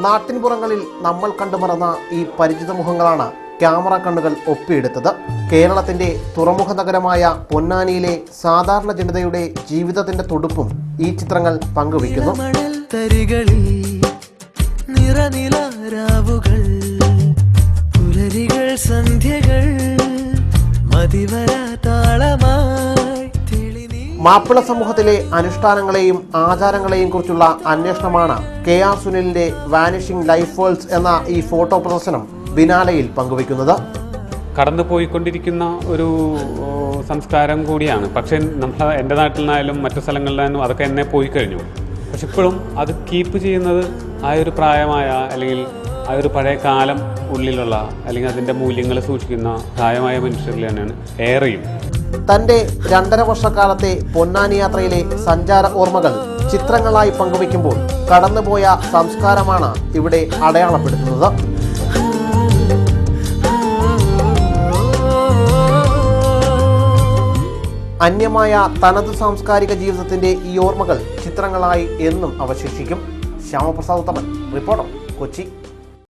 നാട്ടിൻപുറങ്ങളിൽ നമ്മൾ കണ്ടുമറന്ന ഈ പരിചിത മുഖങ്ങളാണ് ക്യാമറ കണ്ണുകൾ ഒപ്പിയെടുത്തത്. കേരളത്തിന്റെ തുറമുഖ നഗരമായ പൊന്നാനിയിലെ സാധാരണ ജനതയുടെ ജീവിതത്തിന്റെ തുടുപ്പും ഈ ചിത്രങ്ങൾ പങ്കുവയ്ക്കുന്നു. മാപ്പിള സമൂഹത്തിലെ അനുഷ്ഠാനങ്ങളെയും ആചാരങ്ങളെയും കുറിച്ചുള്ള അന്വേഷണമാണ് KR സുനിലിന്റെ വാനിഷിംഗ് ലൈഫ് വേൾഡ്സ് എന്ന ഈ ഫോട്ടോ പ്രദർശനം ബിനാലയിൽ പങ്കുവയ്ക്കുന്നത്. കടന്നു പോയിക്കൊണ്ടിരിക്കുന്ന ഒരു സംസ്കാരം കൂടിയാണ്. പക്ഷേ എൻ്റെ നാട്ടിൽ നിന്നായാലും മറ്റു സ്ഥലങ്ങളിലായാലും അതൊക്കെ എന്നെ പോയി കഴിഞ്ഞു. പക്ഷെ ഇപ്പോഴും അത് കീപ്പ് ചെയ്യുന്നത് ആ ഒരു പ്രായമായ അല്ലെങ്കിൽ ആ ഒരു പഴയ കാലം ഉള്ളിലുള്ള അല്ലെങ്കിൽ അതിൻ്റെ മൂല്യങ്ങൾ സൂക്ഷിക്കുന്ന പ്രായമായ മനുഷ്യരിൽ തന്നെയാണ് ഏറെയും. തൻ്റെ 2.5 വർഷക്കാലത്തെ പൊന്നാനി യാത്രയിലെ സഞ്ചാര ഓർമ്മകൾ ചിത്രങ്ങളായി പങ്കുവയ്ക്കുമ്പോൾ കടന്നുപോയ സംസ്കാരമാണ് ഇവിടെ അടയാളപ്പെടുത്തുന്നത്. അന്യമായ തനത് സാംസ്കാരിക ജീവിതത്തിന്റെ ഈ ഓർമ്മകൾ ചിത്രങ്ങളായി എന്നും അവശേഷിക്കും. ശ്യാമപ്രസാദ് ഉത്തമൻ, റിപ്പോർട്ടർ, കൊച്ചി.